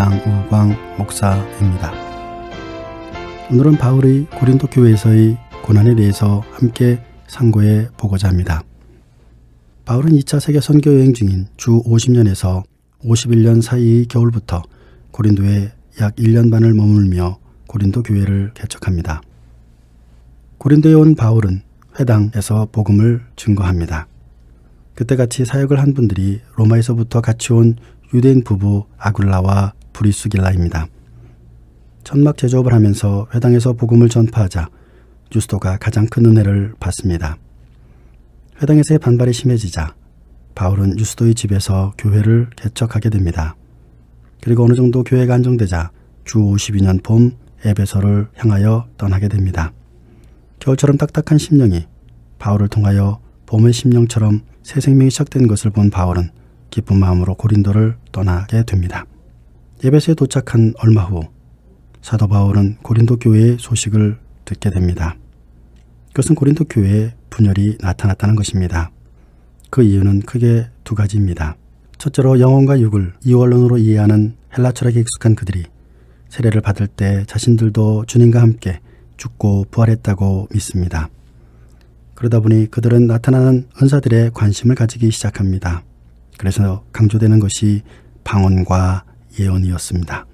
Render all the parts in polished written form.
양우광 목사입니다. 오늘은 바울의 고린도 교회에서의 고난에 대해서 함께 상고해 보고자 합니다. 바울은 2차 세계 선교 여행 중인 주 50년에서 51년 사이의 겨울부터 고린도에 약 1년 반을 머물며 고린도 교회를 개척합니다. 고린도에 온 바울은 회당에서 복음을 증거합니다. 그때 같이 사역을 한 분들이 로마에서부터 같이 온 유대인 부부 아굴라와 브리스길라입니다. 천막 제조업을 하면서 회당에서 복음을 전파하자 유스도가 가장 큰 은혜를 받습니다. 회당에서의 반발이 심해지자 바울은 유스도의 집에서 교회를 개척하게 됩니다. 그리고 어느 정도 교회가 안정되자 주 52년 봄 에베소를 향하여 떠나게 됩니다. 겨울처럼 딱딱한 심령이 바울을 통하여 봄의 심령처럼 새 생명이 시작된 것을 본 바울은 기쁜 마음으로 고린도를 떠나게 됩니다. 에베소에 도착한 얼마 후 사도 바울은 고린도 교회의 소식을 듣게 됩니다. 그것은 고린도 교회에 분열이 나타났다는 것입니다. 그 이유는 크게 두 가지입니다. 첫째로 영혼과 육을 이원론으로 이해하는 헬라 철학에 익숙한 그들이 세례를 받을 때 자신들도 주님과 함께 죽고 부활했다고 믿습니다. 그러다 보니 그들은 나타나는 은사들에 관심을 가지기 시작합니다. 그래서 강조되는 것이 방언과 예언이었습니다.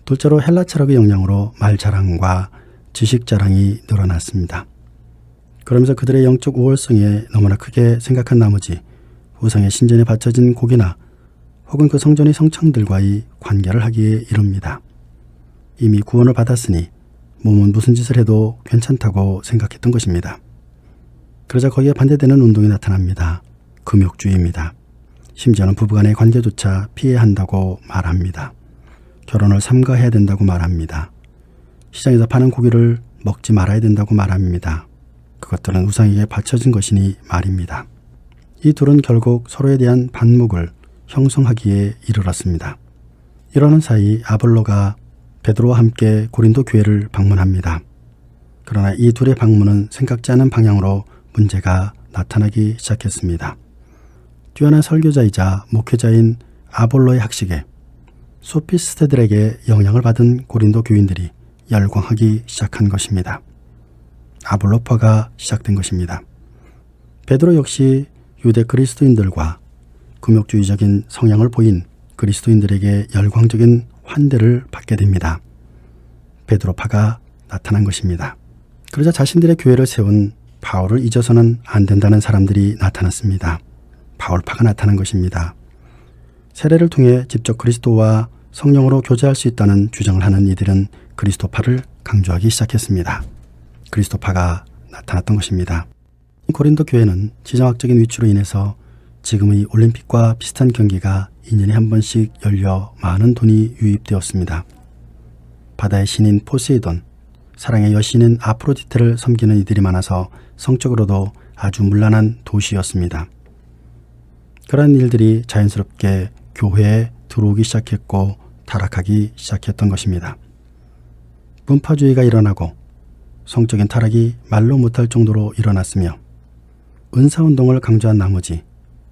둘째로 헬라 철학의 영향으로 말 자랑과 지식 자랑이 늘어났습니다. 그러면서 그들의 영적 우월성에 너무나 크게 생각한 나머지 우상의 신전에 바쳐진 고기나 혹은 그 성전의 성창들과의 관계를 하기에 이릅니다. 이미 구원을 받았으니 몸은 무슨 짓을 해도 괜찮다고 생각했던 것입니다. 그러자 거기에 반대되는 운동이 나타납니다. 금욕주의입니다. 심지어는 부부간의 관계조차 피해야 한다고 말합니다. 결혼을 삼가해야 된다고 말합니다. 시장에서 파는 고기를 먹지 말아야 된다고 말합니다. 그것들은 우상에게 바쳐진 것이니 말입니다. 이 둘은 결국 서로에 대한 반목을 형성하기에 이르렀습니다. 이러는 사이 아볼로가 베드로와 함께 고린도 교회를 방문합니다. 그러나 이 둘의 방문은 생각지 않은 방향으로 문제가 나타나기 시작했습니다. 뛰어난 설교자이자 목회자인 아볼로의 학식에 소피스트들에게 영향을 받은 고린도 교인들이 열광하기 시작한 것입니다. 아볼로파가 시작된 것입니다. 베드로 역시 유대 그리스도인들과 금욕주의적인 성향을 보인 그리스도인들에게 열광적인 환대를 받게 됩니다. 베드로파가 나타난 것입니다. 그러자 자신들의 교회를 세운 바울을 잊어서는 안 된다는 사람들이 나타났습니다. 바울파가 나타난 것입니다. 세례를 통해 직접 그리스도와 성령으로 교제할 수 있다는 주장을 하는 이들은 그리스도파를 강조하기 시작했습니다. 그리스도파가 나타났던 것입니다. 고린도 교회는 지정학적인 위치로 인해서 지금의 올림픽과 비슷한 경기가 2년에 한 번씩 열려 많은 돈이 유입되었습니다. 바다의 신인 포세이돈, 사랑의 여신인 아프로디테를 섬기는 이들이 많아서 성적으로도 아주 문란한 도시였습니다. 그러한 일들이 자연스럽게 교회에 들어오기 시작했고 타락하기 시작했던 것입니다. 분파주의가 일어나고 성적인 타락이 말로 못할 정도로 일어났으며 은사운동을 강조한 나머지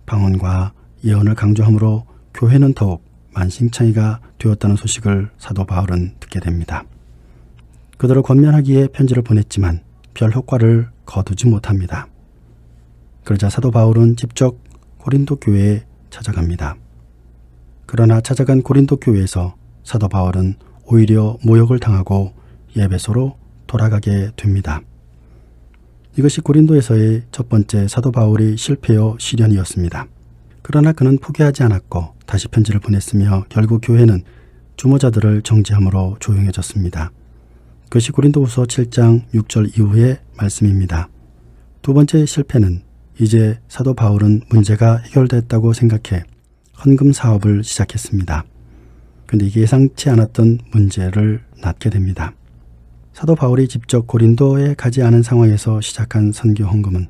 방언과 예언을 강조함으로 교회는 더욱 만신창이가 되었다는 소식을 사도 바울은 듣게 됩니다. 그들을 권면하기에 편지를 보냈지만 별 효과를 거두지 못합니다. 그러자 사도 바울은 직접 고린도 교회에 찾아갑니다. 그러나 찾아간 고린도 교회에서 사도 바울은 오히려 모욕을 당하고 에베소로 돌아가게 됩니다. 이것이 고린도에서의 첫 번째 사도 바울의 실패요 시련이었습니다. 그러나 그는 포기하지 않았고 다시 편지를 보냈으며 결국 교회는 주모자들을 정죄함으로 조용해졌습니다. 그것이 고린도후서 7장 6절 이후의 말씀입니다. 두 번째 실패는 이제 사도 바울은 문제가 해결됐다고 생각해 헌금 사업을 시작했습니다. 그런데 이게 예상치 않았던 문제를 낳게 됩니다. 사도 바울이 직접 고린도에 가지 않은 상황에서 시작한 선교 헌금은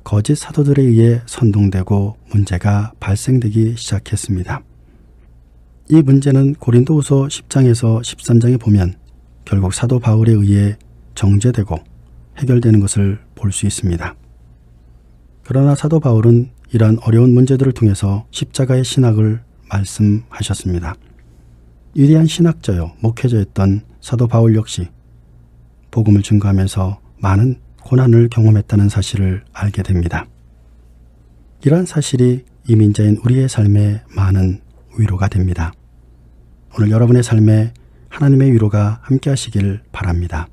거짓 사도들에 의해 선동되고 문제가 발생되기 시작했습니다. 이 문제는 고린도후서 10장에서 13장에 보면 결국 사도 바울에 의해 정죄되고 해결되는 것을 볼 수 있습니다. 그러나 사도 바울은 이러한 어려운 문제들을 통해서 십자가의 신학을 말씀하셨습니다. 위대한 신학자요 목회자였던 사도 바울 역시 복음을 증거하면서 많은 고난을 경험했다는 사실을 알게 됩니다. 이러한 사실이 이민자인 우리의 삶에 많은 위로가 됩니다. 오늘 여러분의 삶에 하나님의 위로가 함께 하시길 바랍니다.